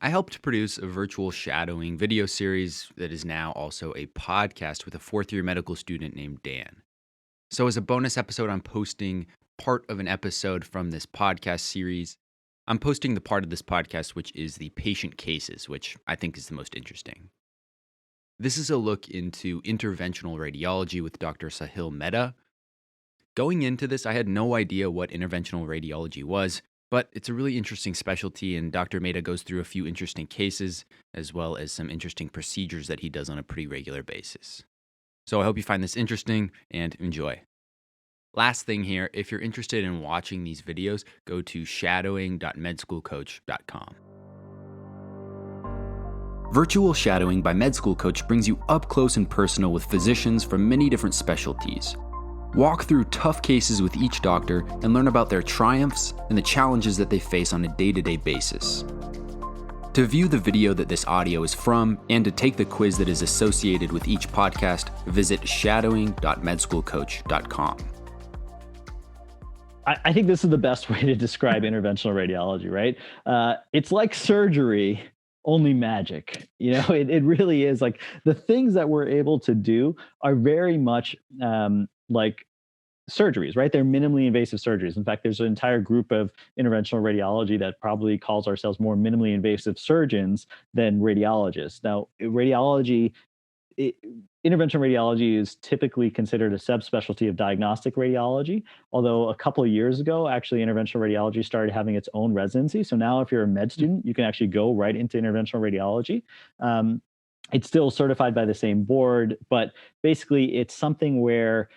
I helped produce a virtual shadowing video series that is now also a podcast with a fourth year medical student named Dan. So, as a bonus episode, I'm posting part of an episode from this podcast series. I'm posting the part of this podcast which is the patient cases, which I think is the most interesting. This is a look into interventional radiology with Dr. Sahil Mehta. Going into this, I had no idea what interventional radiology was, but it's a really interesting specialty, and Dr. Mehta goes through a few interesting cases, as well as some interesting procedures that he does on a pretty regular basis. So I hope you find this interesting and enjoy. Last thing here, if you're interested in watching these videos, go to shadowing.medschoolcoach.com. Virtual shadowing by MedSchoolCoach brings you up close and personal with physicians from many different specialties. Walk through tough cases with each doctor and learn about their triumphs and the challenges that they face on a day-to-day basis. To view the video that this audio is from and to take the quiz that is associated with each podcast, visit shadowing.medschoolcoach.com. I think this is the best way to describe interventional radiology, right? It's like surgery, only magic. It really is. Like, the things that we're able to do are very much like surgeries, right? They're minimally invasive surgeries. In fact, there's an entire group of interventional radiology that probably calls ourselves more minimally invasive surgeons than radiologists. Now, interventional radiology is typically considered a subspecialty of diagnostic radiology, although a couple of years ago, actually, interventional radiology started having its own residency. So now if you're a med student, you can actually go right into interventional radiology. It's still certified by the same board, but basically it's something where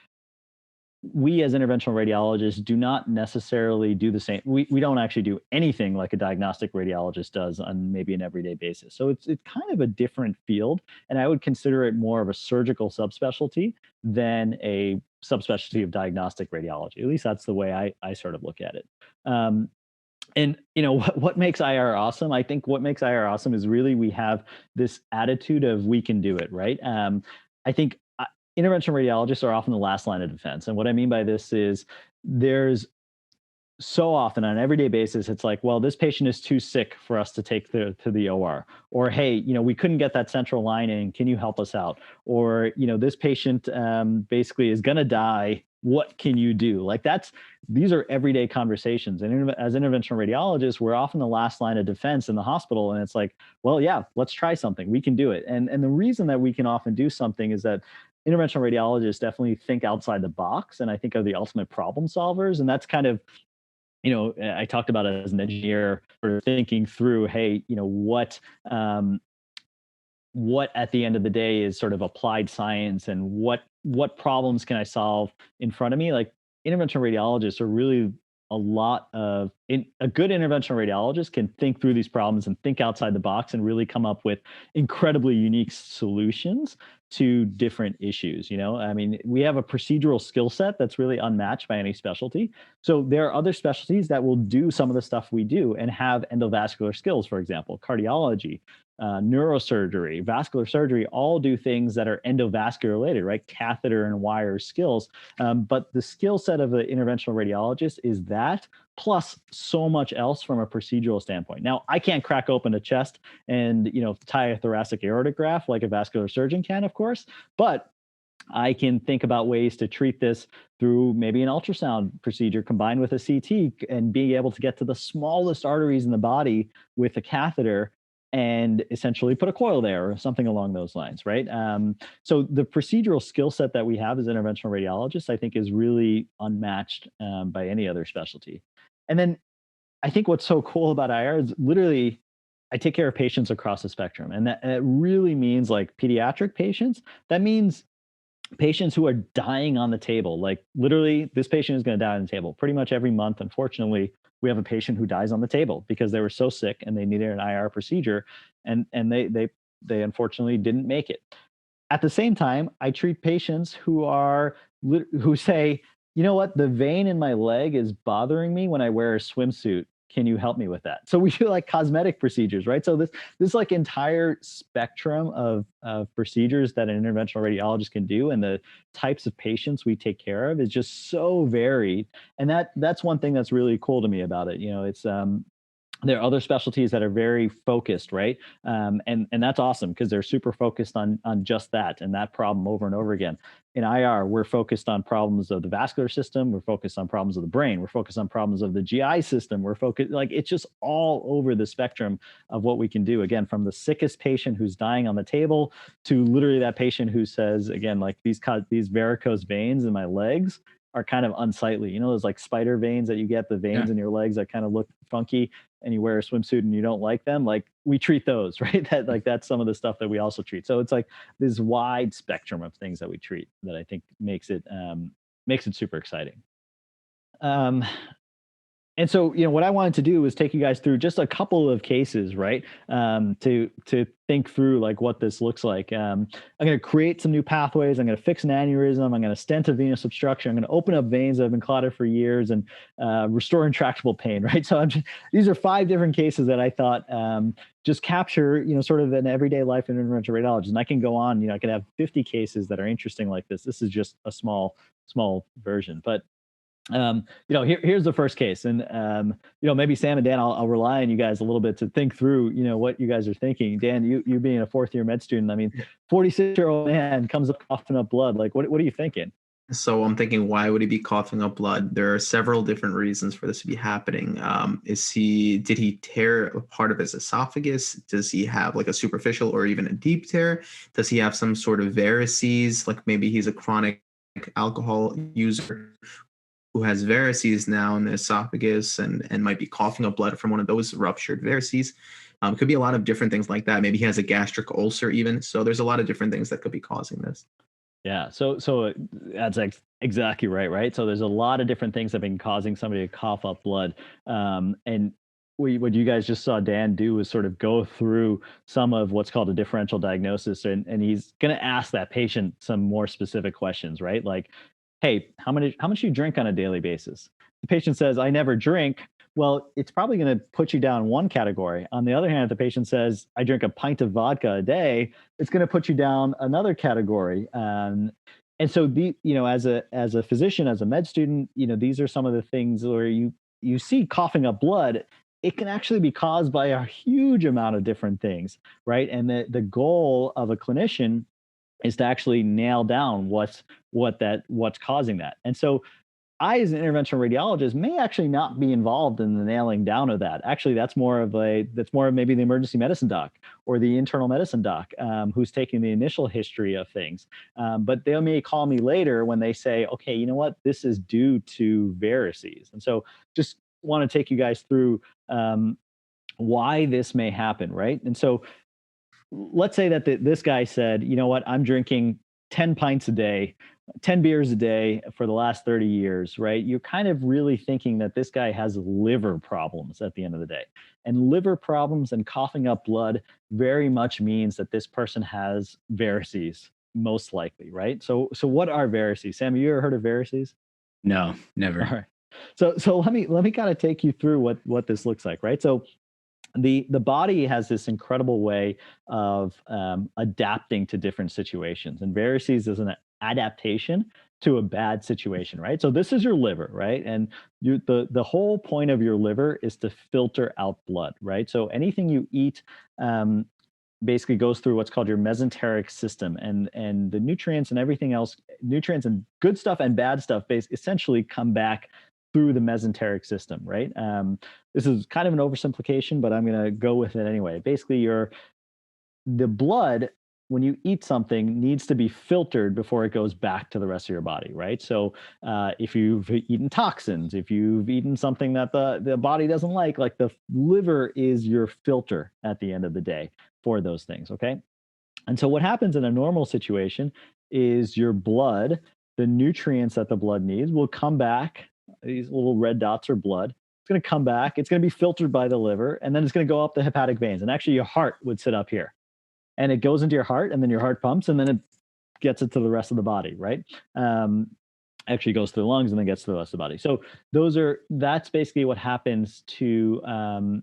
we as interventional radiologists do not necessarily do the same. We don't actually do anything like a diagnostic radiologist does on maybe an everyday basis. So it's kind of a different field, and I would consider it more of a surgical subspecialty than a subspecialty of diagnostic radiology. At least that's the way I sort of look at it. And what makes IR awesome? I think what makes IR awesome is really we have this attitude of we can do it, right? I think interventional radiologists are often the last line of defense. And what I mean by this is there's so often on an everyday basis, it's like, well, this patient is too sick for us to take to the OR. Or, hey, we couldn't get that central line in. Can you help us out? Or, this patient basically is going to die. What can you do? Like, these are everyday conversations. And as interventional radiologists, we're often the last line of defense in the hospital. And it's like, well, yeah, let's try something. We can do it. And the reason that we can often do something is that interventional radiologists definitely think outside the box, and I think are the ultimate problem solvers. And that's kind of, I talked about it as an engineer, sort of thinking through, hey, what at the end of the day is sort of applied science, and what problems can I solve in front of me? Like, interventional radiologists are really a good interventional radiologist can think through these problems and think outside the box and really come up with incredibly unique solutions to different issues. I mean, we have a procedural skill set that's really unmatched by any specialty. So there are other specialties that will do some of the stuff we do and have endovascular skills, for example, cardiology, neurosurgery, vascular surgery, all do things that are endovascular related, right? Catheter and wire skills. But the skill set of the interventional radiologist is that plus so much else from a procedural standpoint. Now, I can't crack open a chest and, tie a thoracic aortic graft like a vascular surgeon can, of course, but I can think about ways to treat this through maybe an ultrasound procedure combined with a CT, and being able to get to the smallest arteries in the body with a catheter and essentially put a coil there or something along those lines, right? So the procedural skill set that we have as interventional radiologists, I think, is really unmatched by any other specialty. And then I think what's so cool about IR is literally I take care of patients across the spectrum. And that really means like pediatric patients. That means patients who are dying on the table. Like, literally, this patient is going to die on the table pretty much every month. Unfortunately, we have a patient who dies on the table because they were so sick and they needed an IR procedure, and they unfortunately didn't make it. At the same time, I treat patients who say, you know what, the vein in my leg is bothering me when I wear a swimsuit. Can you help me with that? So we do like cosmetic procedures, right? So this like entire spectrum of procedures that an interventional radiologist can do, and the types of patients we take care of is just so varied. And that's one thing that's really cool to me about it. It's There are other specialties that are very focused, right? And that's awesome because they're super focused on just that and that problem over and over again. In IR, we're focused on problems of the vascular system. We're focused on problems of the brain. We're focused on problems of the GI system. We're focused, like, it's just all over the spectrum of what we can do. Again, from the sickest patient who's dying on the table to literally that patient who says, again, like these varicose veins in my legs are kind of unsightly. You know, those like spider veins that you get, the Yeah. veins in your legs that kind of look funky, and you wear a swimsuit and you don't like them, like we treat those, right? That's some of the stuff that we also treat. So it's like this wide spectrum of things that we treat that I think makes it super exciting. Um, and so, what I wanted to do was take you guys through just a couple of cases, right? To think through like what this looks like. I'm going to create some new pathways. I'm going to fix an aneurysm. I'm going to stent a venous obstruction. I'm going to open up veins that have been clotted for years and restore intractable pain, right? So these are 5 different cases that I thought just capture, sort of an everyday life in interventional radiologist. And I can go on. I can have 50 cases that are interesting like this. This is just a small version, but here's the first case, and maybe Sam and Dan, I'll rely on you guys a little bit to think through, what you guys are thinking. Dan, you being a 4th-year med student, I mean, 46-year-old man comes up coughing up blood. Like, what are you thinking? So I'm thinking, why would he be coughing up blood? There are several different reasons for this to be happening. Did he tear a part of his esophagus? Does he have like a superficial or even a deep tear? Does he have some sort of varices? Like maybe he's a chronic alcohol user who has varices now in the esophagus and might be coughing up blood from one of those ruptured varices. Could be a lot of different things like that. Maybe he has a gastric ulcer even. So there's a lot of different things that could be causing this. Yeah, so that's exactly right, right? So there's a lot of different things that have been causing somebody to cough up blood. And what you guys just saw Dan do was sort of go through some of what's called a differential diagnosis, and he's going to ask that patient some more specific questions, right? Like, hey, how much do you drink on a daily basis? The patient says, I never drink. Well, it's probably going to put you down one category. On the other hand, if the patient says, I drink a pint of vodka a day, it's going to put you down another category. And so, as a physician, as a med student, these are some of the things where you see coughing up blood. It can actually be caused by a huge amount of different things, right? And the goal of a clinician is to actually nail down what's causing that. And so I, as an interventional radiologist, may actually not be involved in the nailing down of that. Actually, that's more of maybe the emergency medicine doc or the internal medicine doc who's taking the initial history of things. But they may call me later when they say, okay, you know what, this is due to varices. And so just want to take you guys through why this may happen, right? And so let's say that this guy said, you know what, I'm drinking 10 pints a day, 10 beers a day for the last 30 years, right? You're kind of really thinking that this guy has liver problems at the end of the day. And liver problems and coughing up blood very much means that this person has varices, most likely, right? So what are varices? Sam, you ever heard of varices? No, never. All right. So let me kind of take you through what this looks like, right? So the body has this incredible way of adapting to different situations, and varices is an adaptation to a bad situation, right? So this is your liver, right? And the whole point of your liver is to filter out blood, right? So anything you eat basically goes through what's called your mesenteric system, and the nutrients and everything else, nutrients and good stuff and bad stuff essentially come back through the mesenteric system, right? This is kind of an oversimplification, but I'm going to go with it anyway. Basically, the blood, when you eat something, needs to be filtered before it goes back to the rest of your body, right? So if you've eaten toxins, if you've eaten something that the body doesn't like the liver is your filter at the end of the day for those things, okay? And so what happens in a normal situation is your blood, the nutrients that the blood needs will come back. These little red dots are blood. It's going to come back. It's going to be filtered by the liver, and then it's going to go up the hepatic veins. And actually, your heart would sit up here, and it goes into your heart, and then your heart pumps, and then it gets it to the rest of the body, right? Actually goes to the lungs and then gets to the rest of the body. So that's basically what happens to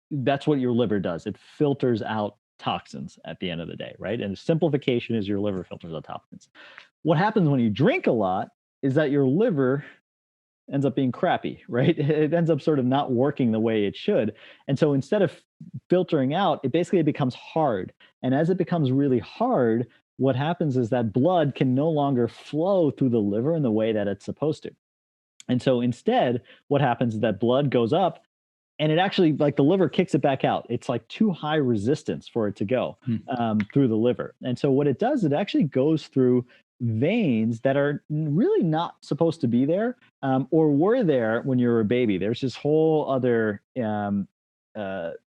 that's what your liver does. It filters out toxins at the end of the day, right? And simplification is your liver filters out toxins. What happens when you drink a lot is that your liver ends up being crappy, right? It ends up sort of not working the way it should. And so instead of filtering out, it basically becomes hard. And as it becomes really hard, what happens is that blood can no longer flow through the liver in the way that it's supposed to. And so instead, what happens is that blood goes up and it actually, like, the liver kicks it back out. It's like too high resistance for it to go through the liver. And so what it does, it actually goes through veins that are really not supposed to be there, or were there when you were a baby. There's this whole other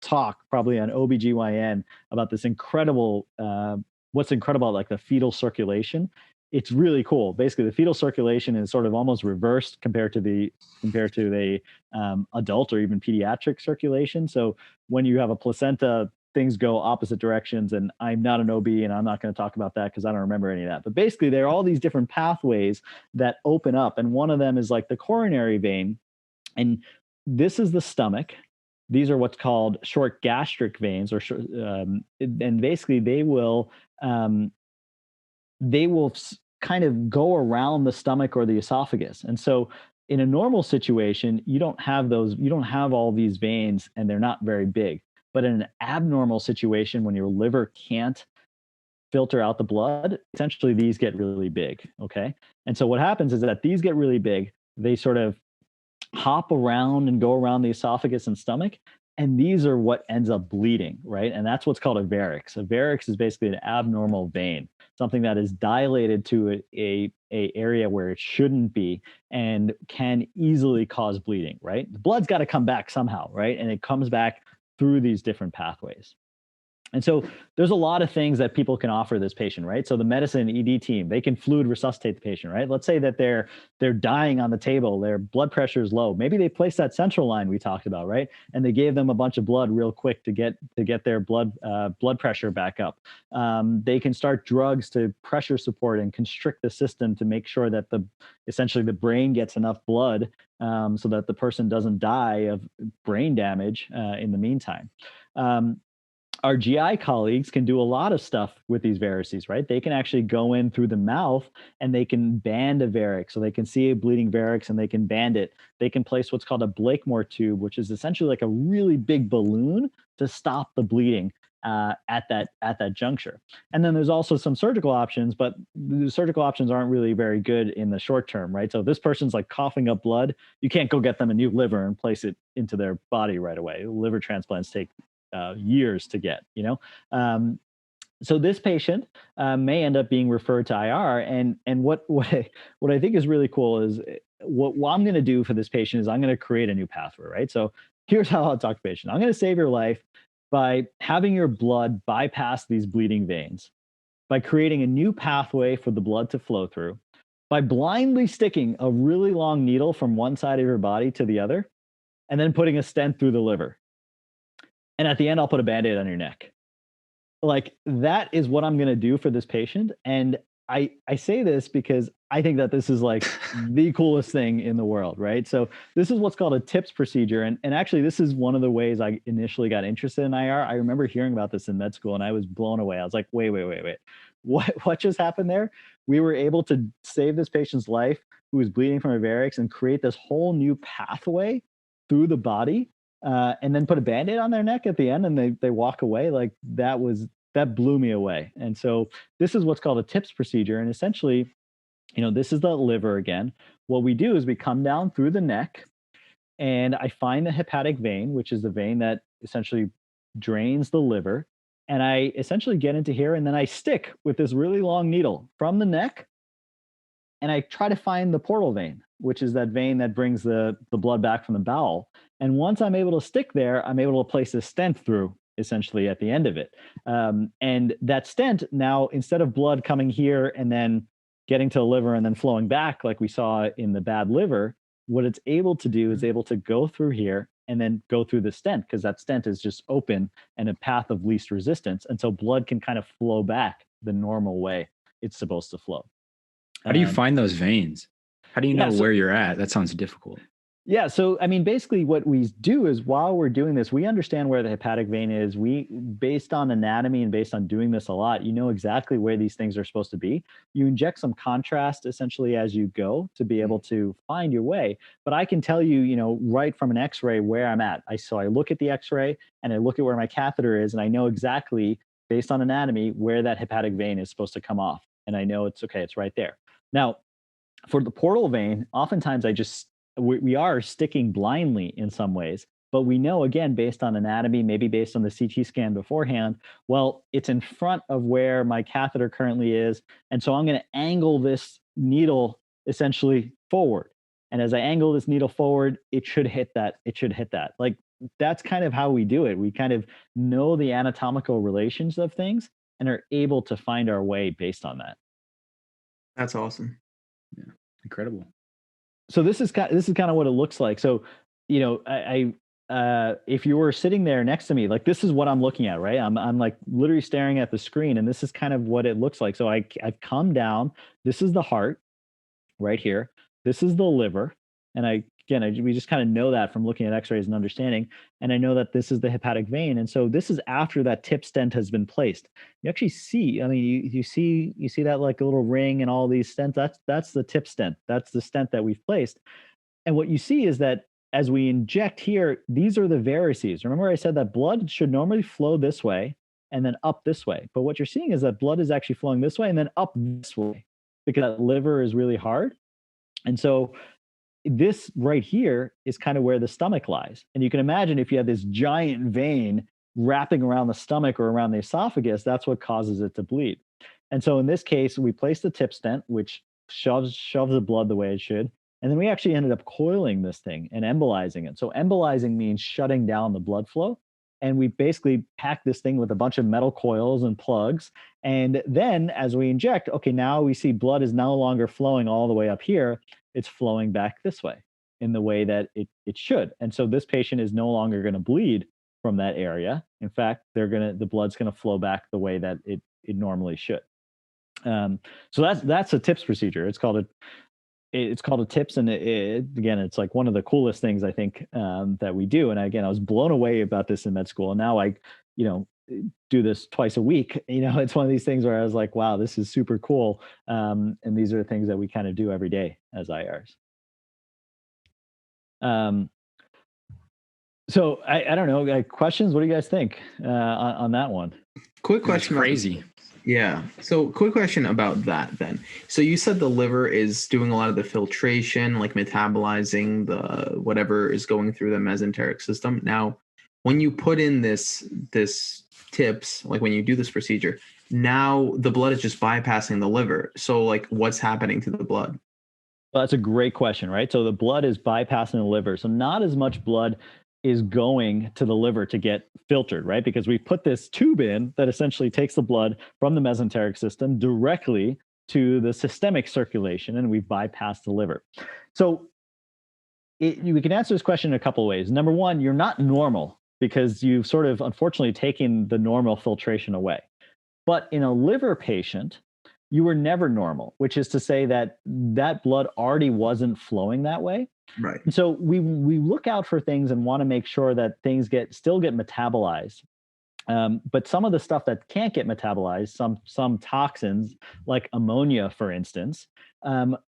talk probably on OBGYN about this incredible, what's incredible, like the fetal circulation. It's really cool. Basically, the fetal circulation is sort of almost reversed compared to the adult or even pediatric circulation. So when you have a placenta, things go opposite directions. And I'm not an OB, and I'm not going to talk about that because I don't remember any of that. But basically, there are all these different pathways that open up, and one of them is like the coronary vein, and this is the stomach. These are what's called short gastric veins, or and basically they will kind of go around the stomach or the esophagus. And so in a normal situation, you don't have all these veins, and they're not very big. But in an abnormal situation, when your liver can't filter out the blood, essentially these get really big. Okay. And so what happens is that these get really big. They sort of hop around and go around the esophagus and stomach. And these are what ends up bleeding, right? And that's what's called a varix. A varix is basically an abnormal vein, something that is dilated to a area where it shouldn't be and can easily cause bleeding, right? The blood's got to come back somehow, right? And it comes back through these different pathways. And so there's a lot of things that people can offer this patient, right? So the medicine ED team, they can fluid resuscitate the patient, right? Let's say that they're dying on the table, their blood pressure is low. Maybe they placed that central line we talked about, right? And they gave them a bunch of blood real quick to get their blood pressure back up. They can start drugs to pressure support and constrict the system to make sure that essentially the brain gets enough blood so that the person doesn't die of brain damage in the meantime. Our GI colleagues can do a lot of stuff with these varices, right? They can actually go in through the mouth and they can band a varix. So they can see a bleeding varix and they can band it. They can place what's called a Blakemore tube, which is essentially like a really big balloon to stop the bleeding at that juncture. And then there's also some surgical options, but the surgical options aren't really very good in the short term, right? So if this person's like coughing up blood, you can't go get them a new liver and place it into their body right away. Liver transplants take years to get, so this patient may end up being referred to IR. And what I think is really cool is what I'm going to do for this patient is I'm going to create a new pathway, right? So here's how I'll talk to the patient. I'm going to save your life by having your blood bypass these bleeding veins, by creating a new pathway for the blood to flow through, by blindly sticking a really long needle from one side of your body to the other, and then putting a stent through the liver. And at the end, I'll put a Band-Aid on your neck. Like, that is what I'm going to do for this patient. And I say this because I think that this is like the coolest thing in the world, right? So this is what's called a TIPS procedure. And actually, this is one of the ways I initially got interested in IR. I remember hearing about this in med school and I was blown away. I was like, wait. What just happened there? We were able to save this patient's life who was bleeding from a varix and create this whole new pathway through the body. And then put a Band-Aid on their neck at the end and they walk away. Like, that blew me away. And so this is what's called a TIPS procedure. And essentially, this is the liver again. What we do is we come down through the neck and I find the hepatic vein, which is the vein that essentially drains the liver. And I essentially get into here and then I stick with this really long needle from the neck and I try to find the portal vein, which is that vein that brings the blood back from the bowel. And once I'm able to stick there, I'm able to place a stent through essentially at the end of it. And that stent now, instead of blood coming here and then getting to the liver and then flowing back like we saw in the bad liver, what it's able to do is able to go through here and then go through the stent, because that stent is just open and a path of least resistance. And so blood can kind of flow back the normal way it's supposed to flow. How do you find those veins? How do you know where you're at? That sounds difficult. Yeah. So, I mean, basically what we do is while we're doing this, we understand where the hepatic vein is. Based on anatomy and based on doing this a lot, you know exactly where these things are supposed to be. You inject some contrast essentially as you go to be able to find your way. But I can tell you, right from an x-ray where I'm at. So I look at the x-ray and I look at where my catheter is and I know exactly based on anatomy where that hepatic vein is supposed to come off. And I know it's okay, it's right there. Now, for the portal vein, oftentimes we are sticking blindly in some ways, but we know again based on anatomy, maybe based on the CT scan beforehand, well, it's in front of where my catheter currently is, and so I'm going to angle this needle essentially forward. And as I angle this needle forward, it should hit that. It should hit that. Like that's kind of how we do it. We kind of know the anatomical relations of things and are able to find our way based on that. That's awesome. Yeah, incredible. So this is kind of what it looks like. So, if you were sitting there next to me, like this is what I'm looking at, right? I'm like literally staring at the screen, and this is kind of what it looks like. So I've come down. This is the heart, right here. This is the liver, and we just kind of know that from looking at X-rays and understanding. And I know that this is the hepatic vein, and so this is after that tip stent has been placed. You actually see, I mean, you see that like a little ring and all these stents. That's the tip stent. That's the stent that we've placed. And what you see is that as we inject here, these are the varices. Remember, I said that blood should normally flow this way and then up this way. But what you're seeing is that blood is actually flowing this way and then up this way because that liver is really hard. And so this right here is kind of where the stomach lies. And you can imagine if you have this giant vein wrapping around the stomach or around the esophagus, that's what causes it to bleed. And so in this case, we placed the tip stent, which shoves the blood the way it should. And then we actually ended up coiling this thing and embolizing it. So embolizing means shutting down the blood flow. And we basically pack this thing with a bunch of metal coils and plugs. And then as we inject, okay, now we see blood is no longer flowing all the way up here. It's flowing back this way in the way that it should. And so this patient is no longer going to bleed from that area. In fact, the blood's going to flow back the way that it normally should. So that's a TIPS procedure. It's called a TIPS, and again, it's like one of the coolest things I think that we do. And again, I was blown away about this in med school, and now I, do this twice a week. It's one of these things where I was like, wow, this is super cool. And these are the things that we kind of do every day as IRs. So I don't know, questions. What do you guys think on that one? Quick question. That's crazy. Yeah. So quick question about that then. So you said the liver is doing a lot of the filtration, like metabolizing the whatever is going through the mesenteric system. Now, when you put in this TIPS, like when you do this procedure, now the blood is just bypassing the liver. So like what's happening to the blood? Well, that's a great question, right? So the blood is bypassing the liver. So not as much blood is going to the liver to get filtered, right? Because we put this tube in that essentially takes the blood from the mesenteric system directly to the systemic circulation, and we've bypassed the liver. So we can answer this question in a couple of ways. Number one, you're not normal because you've sort of unfortunately taken the normal filtration away. But in a liver patient, you were never normal, which is to say that blood already wasn't flowing that way. Right. And so we look out for things and want to make sure that things still get metabolized. But some of the stuff that can't get metabolized, some toxins like ammonia, for instance,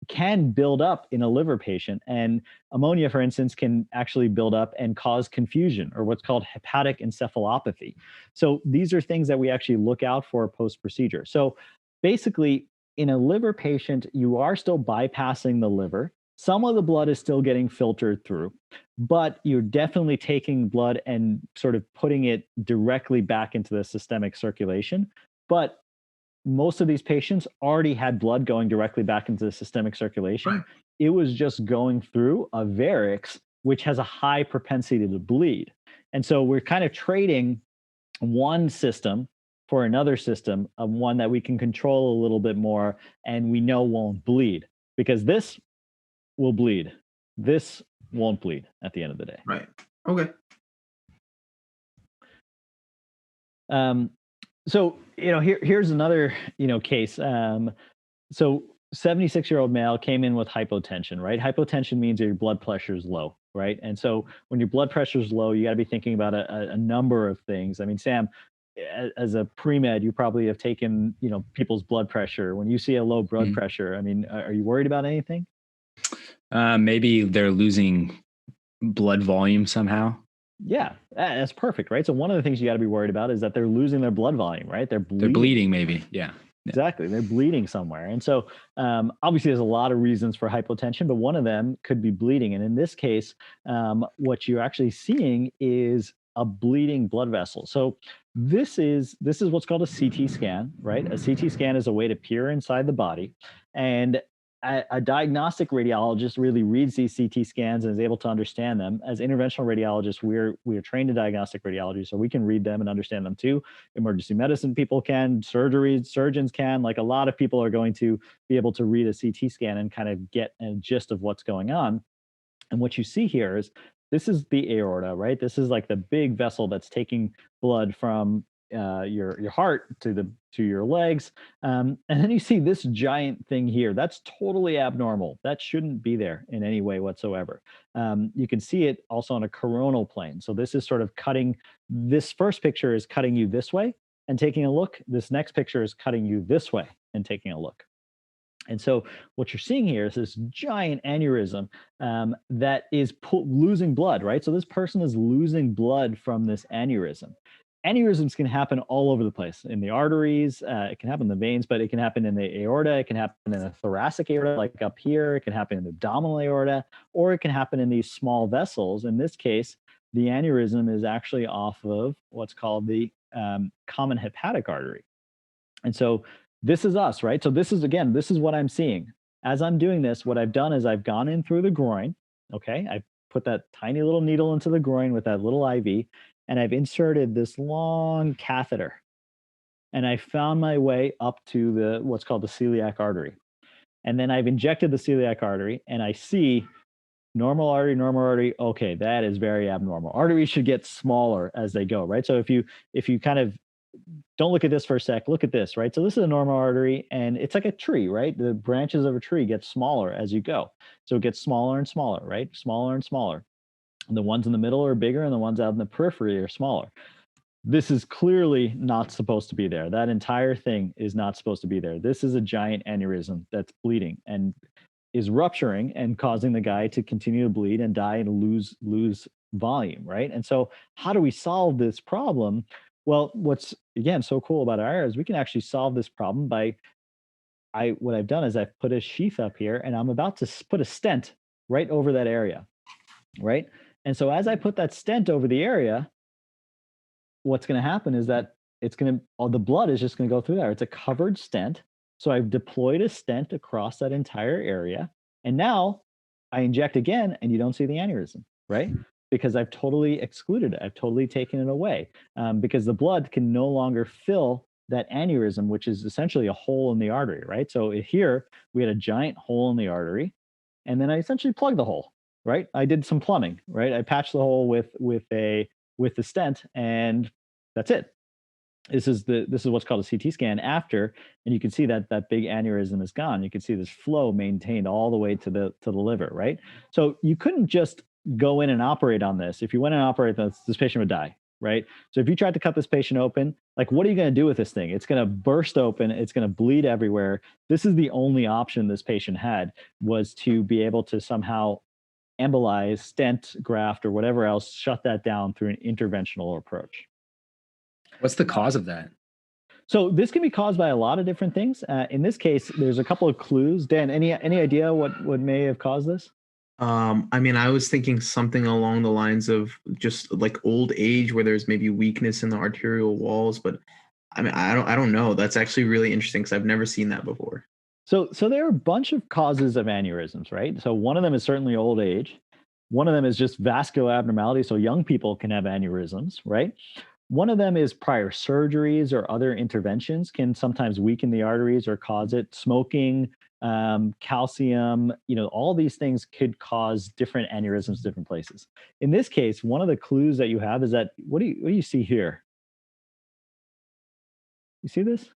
can build up in a liver patient. And ammonia, for instance, can actually build up and cause confusion or what's called hepatic encephalopathy. So these are things that we actually look out for post-procedure. So basically, in a liver patient, you are still bypassing the liver. Some of the blood is still getting filtered through, but you're definitely taking blood and sort of putting it directly back into the systemic circulation. But most of these patients already had blood going directly back into the systemic circulation. Right. It was just going through a varix, which has a high propensity to bleed. And so we're kind of trading one system for another system, of one that we can control a little bit more and we know won't bleed, because this will bleed. This won't bleed at the end of the day. Right. Okay. So, here's another, case. So 76-year-old male came in with hypotension, right? Hypotension means your blood pressure is low. right? And so when your blood pressure is low, you got to be thinking about a number of things. I mean, Sam, as a pre-med, you probably have taken, people's blood pressure. When you see a low blood pressure, I mean, are you worried about anything? Maybe they're losing blood volume somehow. Yeah, that's perfect, right? So one of the things you got to be worried about is that they're losing their blood volume, right? They're bleeding maybe. Yeah. Exactly. They're bleeding somewhere. And so obviously there's a lot of reasons for hypotension, but one of them could be bleeding. And in this case, what you're actually seeing is a bleeding blood vessel. So this is what's called a CT scan, right? A CT scan is a way to peer inside the body. And a diagnostic radiologist really reads these CT scans and is able to understand them. As interventional radiologists, we're trained in diagnostic radiology, so we can read them and understand them too. Emergency medicine people can, surgeons can. Like, a lot of people are going to be able to read a CT scan and kind of get a gist of what's going on. And what you see here is this is the aorta, right? This is like the big vessel that's taking blood from your heart to your legs, and then you see this giant thing here. That's totally abnormal. That shouldn't be there in any way whatsoever. You can see it also on a coronal plane. So this is sort of cutting. This first picture is cutting you this way and taking a look. This next picture is cutting you this way and taking a look. And so what you're seeing here is this giant aneurysm that is losing blood, right? So this person is losing blood from this aneurysm. Aneurysms can happen all over the place in the arteries. It can happen in the veins, but it can happen in the aorta. It can happen in the thoracic aorta, like up here. It can happen in the abdominal aorta, or it can happen in these small vessels. In this case, the aneurysm is actually off of what's called the common hepatic artery. And so this is us, right? So this is what I'm seeing. As I'm doing this, what I've done is I've gone in through the groin. Okay. I've put that tiny little needle into the groin with that little IV, and I've inserted this long catheter. And I found my way up to what's called the celiac artery. And then I've injected the celiac artery, and I see normal artery. Okay, that is very abnormal. Arteries should get smaller as they go, right? So if you kind of don't look at this for a sec, look at this, right? So this is a normal artery, and it's like a tree, right? The branches of a tree get smaller as you go. So it gets smaller and smaller, right? Smaller and smaller. And the ones in the middle are bigger, and the ones out in the periphery are smaller. This is clearly not supposed to be there. That entire thing is not supposed to be there. This is a giant aneurysm that's bleeding and is rupturing and causing the guy to continue to bleed and die and lose volume, right? And so how do we solve this problem? Well, what's again so cool about our is we can actually solve this problem by what I've done is I've put a sheath up here, and I'm about to put a stent right over that area, right? And so as I put that stent over the area, what's going to happen is that all the blood is just going to go through there. It's a covered stent. So I've deployed a stent across that entire area. And now I inject again, and you don't see the aneurysm, right? Because I've totally excluded it. I've totally taken it away because the blood can no longer fill that aneurysm, which is essentially a hole in the artery, right? So here we had a giant hole in the artery, and then I essentially plugged the hole, right? I did some plumbing, right? I patched the hole with the stent, and that's it. This is what's called a CT scan after, and you can see that big aneurysm is gone. You can see this flow maintained all the way to the liver, right? So you couldn't just go in and operate on this. If you went and operate this patient would die, right? So if you tried to cut this patient open, like, what are you going to do with this thing? It's going to burst open. It's going to bleed everywhere. This is the only option this patient had, was to be able to somehow embolize, stent, graft, or whatever else, shut that down through an interventional approach. What's the cause of that? So this can be caused by a lot of different things. In this case, there's a couple of clues. Dan, any idea what may have caused this? I mean, I was thinking something along the lines of just like old age, where there's maybe weakness in the arterial walls. But I mean, I don't know. That's actually really interesting because I've never seen that before. So there are a bunch of causes of aneurysms, right? So one of them is certainly old age. One of them is just vascular abnormality. So young people can have aneurysms, right? One of them is prior surgeries or other interventions can sometimes weaken the arteries or cause it. Smoking, calcium, all these things could cause different aneurysms, different places. In this case, one of the clues that you have is that what do you see here? You see this?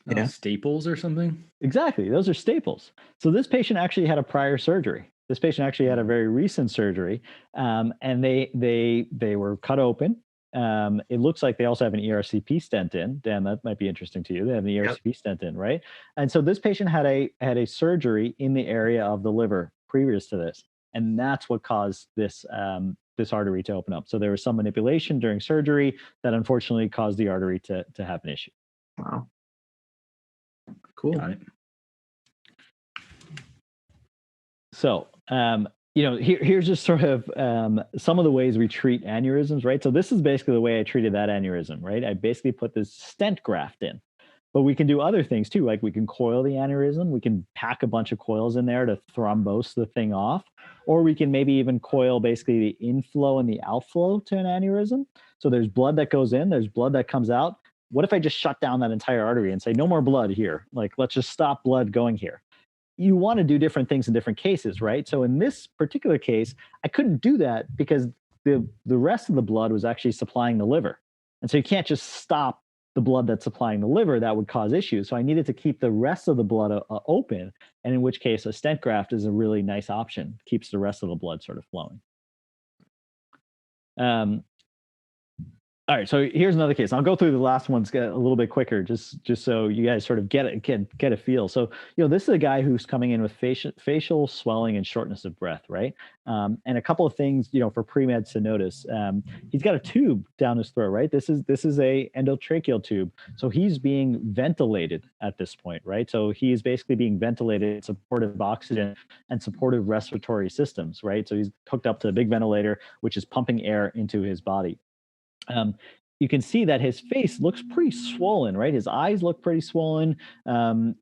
Yeah. Staples or something? Exactly. Those are staples. So this patient actually had a prior surgery, This patient actually had a very recent surgery, and they were cut open. It looks like they also have an ERCP stent in. Dan, that might be interesting to you. They have an Yep. ERCP stent in, right? And so this patient had a surgery in the area of the liver previous to this, and that's what caused this artery to open up. So there was some manipulation during surgery that unfortunately caused the artery to have an issue. Wow. Cool. Got it. So, here's just sort of some of the ways we treat aneurysms, right? So this is basically the way I treated that aneurysm, right? I basically put this stent graft in, but we can do other things too. Like we can coil the aneurysm. We can pack a bunch of coils in there to thrombose the thing off, or we can maybe even coil basically the inflow and the outflow to an aneurysm. So there's blood that goes in, there's blood that comes out. What if I just shut down that entire artery and say, no more blood here? Like, let's just stop blood going here. You want to do different things in different cases, right? So in this particular case, I couldn't do that because the rest of the blood was actually supplying the liver. And so you can't just stop the blood that's supplying the liver. That would cause issues. So I needed to keep the rest of the blood open, and in which case a stent graft is a really nice option. Keeps the rest of the blood sort of flowing. All right, so here's another case. I'll go through the last ones a little bit quicker, just so you guys sort of get a feel. So, this is a guy who's coming in with facial swelling and shortness of breath, right? And a couple of things, for pre-meds to notice. He's got a tube down his throat, right? This is a endotracheal tube, so he's being ventilated at this point, right? So he is basically being ventilated, supportive oxygen and supportive respiratory systems, right? So he's hooked up to a big ventilator, which is pumping air into his body. You can see that his face looks pretty swollen, right? His eyes look pretty swollen.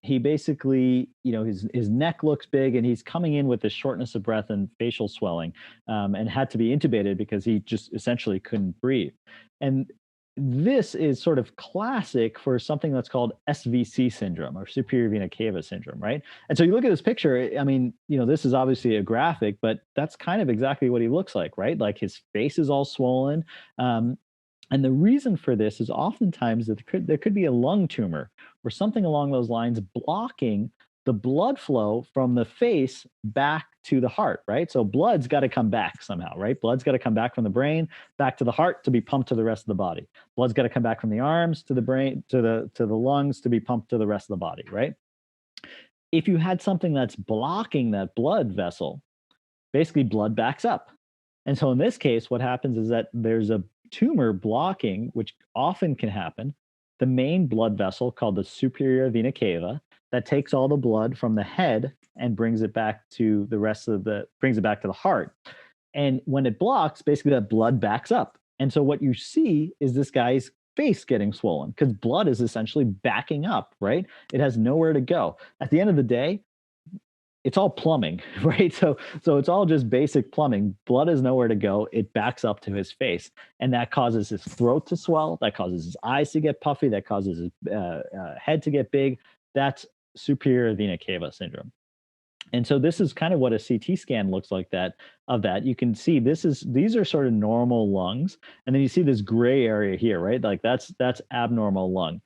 He basically, his neck looks big, and he's coming in with this shortness of breath and facial swelling, and had to be intubated because he just essentially couldn't breathe. And this is sort of classic for something that's called SVC syndrome, or superior vena cava syndrome, right? And so you look at this picture, I mean, this is obviously a graphic, but that's kind of exactly what he looks like, right? Like his face is all swollen. And the reason for this is oftentimes that there could be a lung tumor or something along those lines blocking the blood flow from the face back to the heart, right? So blood's got to come back somehow, right? Blood's got to come back from the brain back to the heart to be pumped to the rest of the body. Blood's got to come back from the arms to the brain to the lungs to be pumped to the rest of the body, right? If you had something that's blocking that blood vessel, basically blood backs up. And so in this case, what happens is that there's a tumor blocking, which often can happen, the main blood vessel called the superior vena cava that takes all the blood from the head and brings it back to the heart. And when it blocks, basically that blood backs up. And so what you see is this guy's face getting swollen because blood is essentially backing up, right? It has nowhere to go. At the end of the day, it's all plumbing, right? So it's all just basic plumbing. Blood is nowhere to go. It backs up to his face, and that causes his throat to swell. That causes his eyes to get puffy. That causes his head to get big. That's superior vena cava syndrome. And so this is kind of what a CT scan looks like of that. You can see these are sort of normal lungs. And then you see this gray area here, right? Like that's abnormal lung,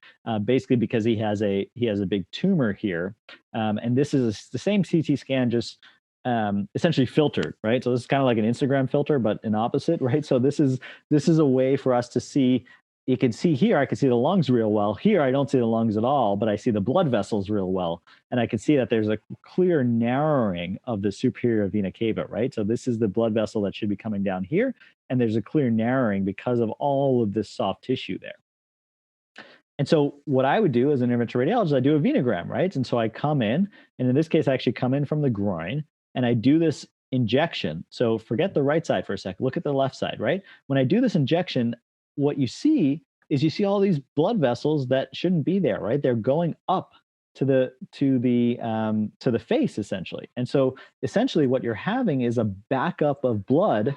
basically because he has a big tumor here. And this is the same CT scan, just essentially filtered, right? So this is kind of like an Instagram filter, but an opposite, right? So this is a way for us to see. You can see here, I can see the lungs real well. Here, I don't see the lungs at all, but I see the blood vessels real well. And I can see that there's a clear narrowing of the superior vena cava, right? So this is the blood vessel that should be coming down here. And there's a clear narrowing because of all of this soft tissue there. And so what I would do as an interventional radiologist, I do a venogram, right? And so I come in, and in this case, I actually come in from the groin, and I do this injection. So forget the right side for a second. Look at the left side, right? When I do this injection, what you see all these blood vessels that shouldn't be there, right? They're going up to the face essentially. And so essentially what you're having is a backup of blood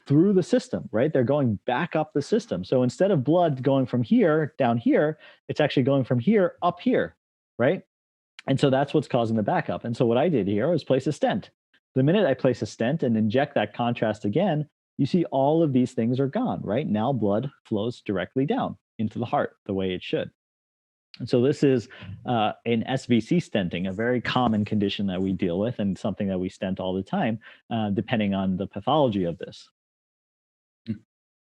through the system, right? They're going back up the system. So instead of blood going from here down here, it's actually going from here up here, right? And so that's what's causing the backup. And so what I did here was place a stent. The minute I place a stent and inject that contrast again, you see all of these things are gone, right? Now blood flows directly down into the heart the way it should. And so this is an SVC stenting, a very common condition that we deal with and something that we stent all the time, depending on the pathology of this.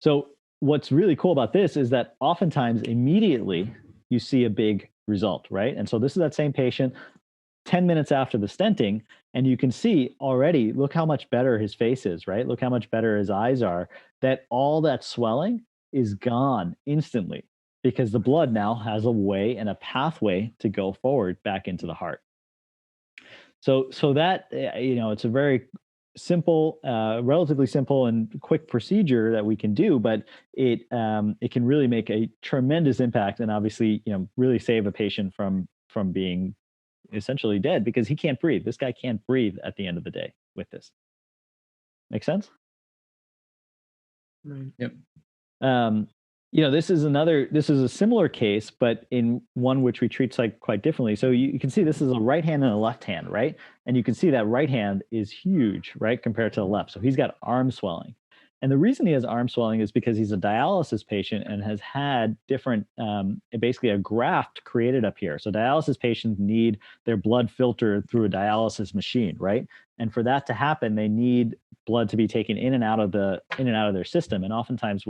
So what's really cool about this is that oftentimes immediately you see a big result, right? And so this is that same patient 10 minutes after the stenting, and you can see already, look how much better his face is, right? Look how much better his eyes are, that all that swelling is gone instantly because the blood now has a way and a pathway to go forward back into the heart. So that, it's a very simple, relatively simple and quick procedure that we can do, but it can really make a tremendous impact and obviously, really save a patient from being essentially dead because he can't breathe. This guy can't breathe at the end of the day with this. Make sense? Right. Yep. This is a similar case, but in one which we treat quite differently. So you can see this is a right hand and a left hand, right? And you can see that right hand is huge, right, compared to the left. So he's got arm swelling. And the reason he has arm swelling is because he's a dialysis patient and has had different, basically a graft created up here. So dialysis patients need their blood filtered through a dialysis machine, right? And for that to happen, they need blood to be taken in and out of their system. And oftentimes,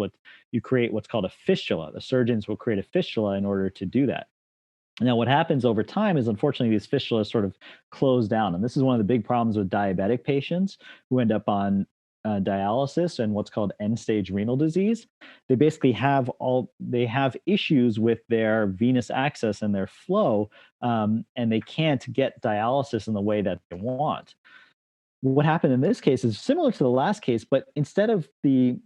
you create what's called a fistula. The surgeons will create a fistula in order to do that. Now, what happens over time is, unfortunately, these fistulas sort of close down. And this is one of the big problems with diabetic patients who end up on dialysis and what's called end-stage renal disease. They basically have issues with their venous access and their flow, and they can't get dialysis in the way that they want. What happened in this case is similar to the last case, but instead of the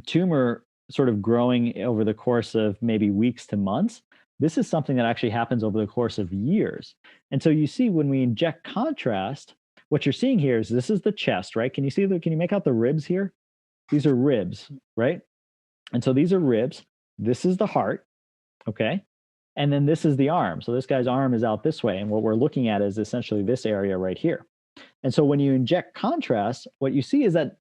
tumor sort of growing over the course of maybe weeks to months, this is something that actually happens over the course of years. And so you see when we inject contrast, what you're seeing here is this is the chest, right? Can you make out the ribs here? These are ribs, right? And so these are ribs. This is the heart, okay? And then this is the arm. So this guy's arm is out this way. And what we're looking at is essentially this area right here. And so when you inject contrast, what you see is that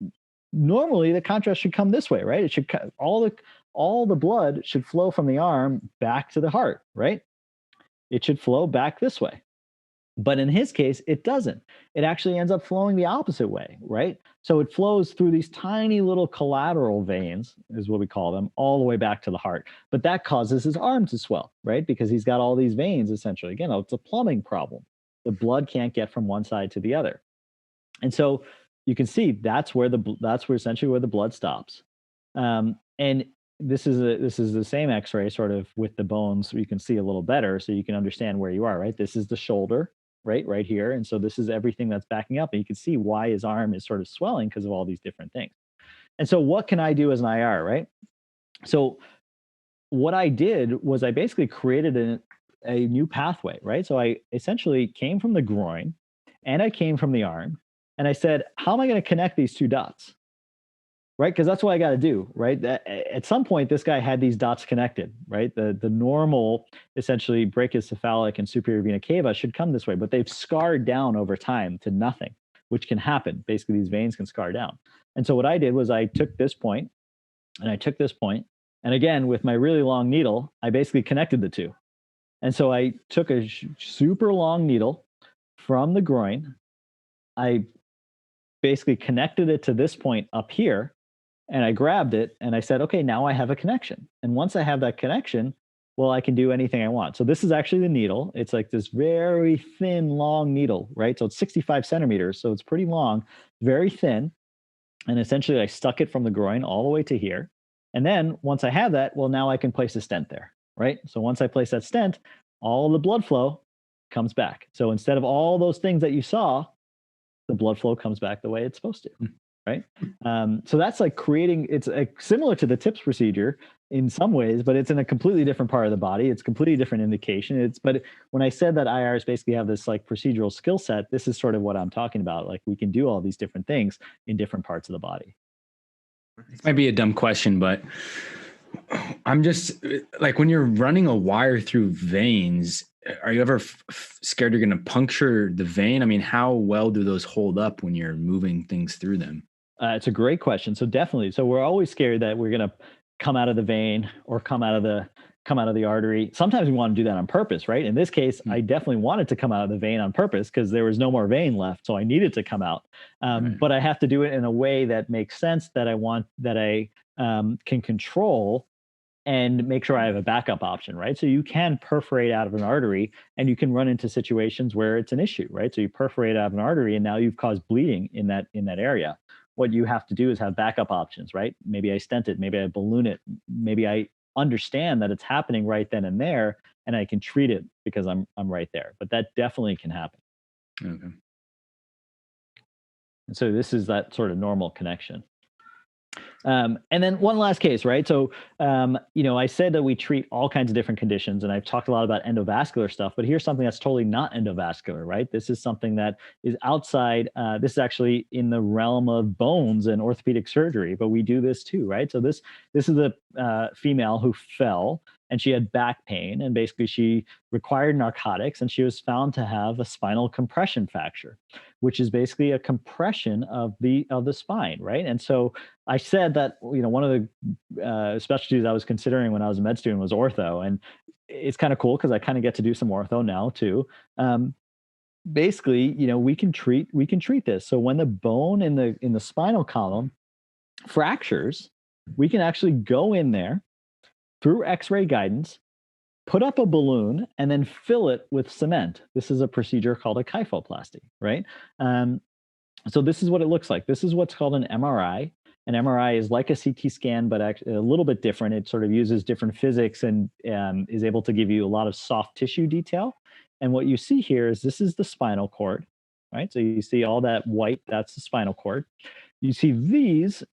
normally the contrast should come this way, right? It should all the blood should flow from the arm back to the heart, right? It should flow back this way. But in his case, it doesn't. It actually ends up flowing the opposite way, right? So it flows through these tiny little collateral veins, is what we call them, all the way back to the heart. But that causes his arm to swell, right? Because he's got all these veins, essentially. Again, it's a plumbing problem. The blood can't get from one side to the other. And so you can see that's where essentially where the blood stops. And this is the same X-ray sort of with the bones. You can see a little better, so you can understand where you are. Right, this is the shoulder, right here, and so this is everything that's backing up, and you can see why his arm is sort of swelling because of all these different things. And so, what can I do as an IR? Right. So, what I did was I basically created a new pathway. Right. So I essentially came from the groin, and I came from the arm. And I said, how am I going to connect these two dots? Right? Because that's what I got to do, right? At some point, this guy had these dots connected, right? The normal, essentially, brachiocephalic and superior vena cava should come this way, but they've scarred down over time to nothing, which can happen. Basically, these veins can scar down. And so what I did was I took this point, and I took this point, and again, with my really long needle, I basically connected the two. And so I took a super long needle from the groin. I basically connected it to this point up here, and I grabbed it and I said, okay, now I have a connection. And once I have that connection, well, I can do anything I want. So this is actually the needle. It's like this very thin, long needle, right? So it's 65 centimeters. So it's pretty long, very thin. And essentially I stuck it from the groin all the way to here. And then once I have that, well, now I can place a stent there, right? So once I place that stent, all the blood flow comes back. So instead of all those things that you saw, the blood flow comes back the way it's supposed to, right? So that's like it's similar to the TIPS procedure in some ways, but it's in a completely different part of the body. It's completely different indication. But when I said that IRs basically have this like procedural skill set, this is sort of what I'm talking about. Like we can do all these different things in different parts of the body. This might be a dumb question, but I'm just like, when you're running a wire through veins, are you ever scared you're going to puncture the vein? I mean, how well do those hold up when you're moving things through them? It's a great question. So definitely. So we're always scared that we're going to come out of the vein or come out of come out of the artery. Sometimes we want to do that on purpose, right? In this case, I definitely wanted to come out of the vein on purpose because there was no more vein left, so I needed to come out. But I have to do it in a way that makes sense, that I can control and make sure I have a backup option, right? So you can perforate out of an artery and you can run into situations where it's an issue, right? So you perforate out of an artery and now you've caused bleeding in that area. What you have to do is have backup options, right? Maybe I stent it, maybe I balloon it, maybe I understand that it's happening right then and there, and I can treat it because I'm right there. But that definitely can happen. Okay. And so this is that sort of normal connection. And then one last case, right? So, I said that we treat all kinds of different conditions, and I've talked a lot about endovascular stuff, but here's something that's totally not endovascular, right? This is something that is outside. This is actually in the realm of bones and orthopedic surgery, but we do this too, right? So this is a female who fell and she had back pain, and basically she required narcotics, and she was found to have a spinal compression fracture, which is basically a compression of the spine, right? And so I said that one of the specialties I was considering when I was a med student was ortho, and it's kind of cool because I kind of get to do some ortho now too. Basically, we can treat this. So when the bone in the spinal column fractures, we can actually go in there through X-ray guidance, put up a balloon, and then fill it with cement. This is a procedure called a kyphoplasty, right? So this is what it looks like. This is what's called an MRI. An MRI is like a CT scan, but actually a little bit different. It sort of uses different physics and is able to give you a lot of soft tissue detail. And what you see here is this is the spinal cord, right? So you see all that white, that's the spinal cord. You see these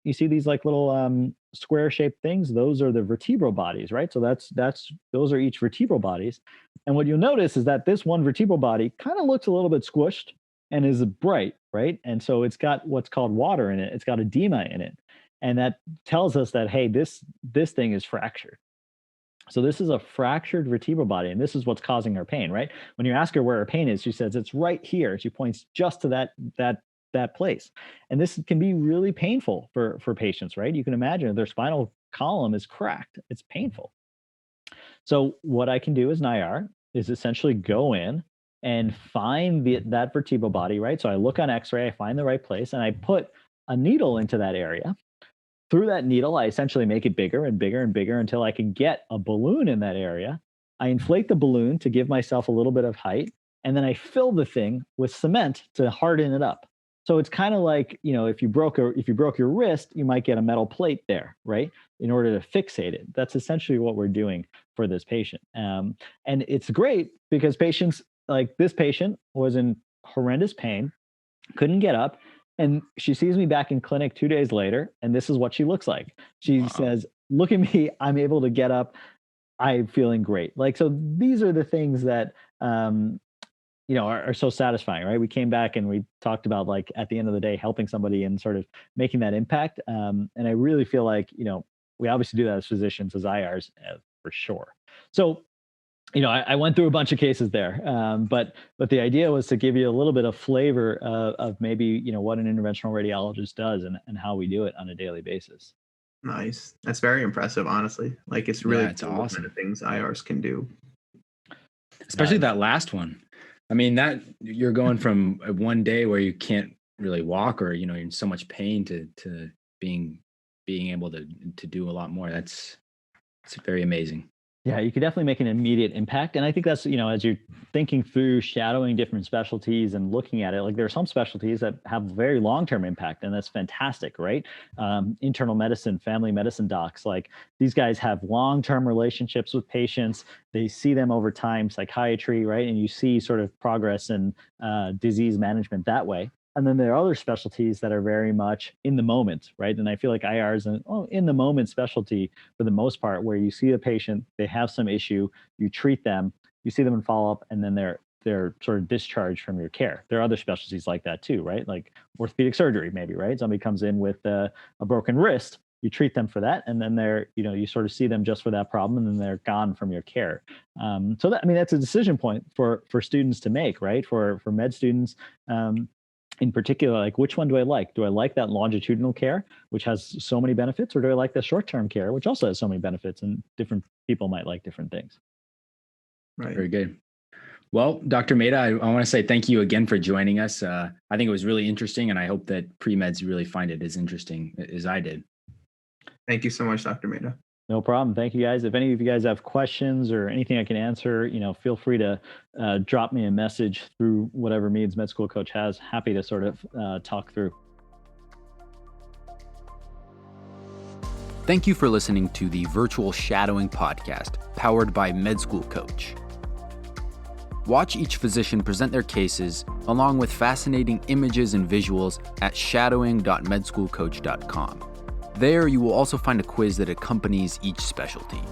like little square-shaped things. Those are the vertebral bodies, right? So those are each vertebral bodies. And what you'll notice is that this one vertebral body kind of looks a little bit squished and is bright, right? And so it's got what's called water in it. It's got edema in it. And that tells us that, hey, this thing is fractured. So this is a fractured vertebral body, and this is what's causing her pain, right? When you ask her where her pain is, she says it's right here. She points just to that place. And this can be really painful for patients, right? You can imagine if their spinal column is cracked, it's painful. So what I can do as an IR is essentially go in and find that vertebral body, right? So I look on X-ray, I find the right place, and I put a needle into that area. Through that needle, I essentially make it bigger and bigger and bigger until I can get a balloon in that area. I inflate the balloon to give myself a little bit of height, and then I fill the thing with cement to harden it up. So it's kind of like, if you broke your wrist, you might get a metal plate there, right? In order to fixate it. That's essentially what we're doing for this patient. And it's great because patients, like this patient, was in horrendous pain, couldn't get up. And she sees me back in clinic 2 days later, and this is what she looks like. She says, "Look at me, I'm able to get up. I'm feeling great." Like, so these are the things that, are so satisfying, right? We came back and we talked about, like, at the end of the day, helping somebody and sort of making that impact. And I really feel like, we obviously do that as physicians, as IRs, for sure. So, I went through a bunch of cases there, but the idea was to give you a little bit of flavor of maybe, what an interventional radiologist does and how we do it on a daily basis. Nice. That's very impressive, honestly. Like, it's really it's cool awesome. what kind of things IRs can do. Especially that last one. I mean, that you're going from one day where you can't really walk, or you're in so much pain, to being able to do a lot more. It's very amazing. Yeah, you could definitely make an immediate impact. And I think that's, as you're thinking through shadowing different specialties and looking at it, like, there are some specialties that have very long-term impact, and that's fantastic, right? Internal medicine, family medicine docs, like, these guys have long-term relationships with patients. They see them over time. Psychiatry, right? And you see sort of progress and disease management that way. And then there are other specialties that are very much in the moment, right? And I feel like IR is an in the moment specialty for the most part, where you see a patient, they have some issue, you treat them, you see them in follow-up, and then they're sort of discharged from your care. There are other specialties like that too, right? Like orthopedic surgery, maybe, right? Somebody comes in with a broken wrist, you treat them for that, and then you sort of see them just for that problem, and then they're gone from your care. So that's a decision point for students to make, right? For med students. in particular, like which one do I like? Do I like that longitudinal care, which has so many benefits, or do I like the short-term care, which also has so many benefits, and different people might like different things. Right. Very good. Well, Dr. Mehta, I want to say thank you again for joining us. I think it was really interesting, and I hope that pre-meds really find it as interesting as I did. Thank you so much, Dr. Mehta. No problem. Thank you, guys. If any of you guys have questions or anything I can answer, feel free to drop me a message through whatever means MedSchoolCoach has. Happy to sort of talk through. Thank you for listening to the Virtual Shadowing Podcast, powered by MedSchoolCoach. Watch each physician present their cases, along with fascinating images and visuals at shadowing.medschoolcoach.com. There, you will also find a quiz that accompanies each specialty.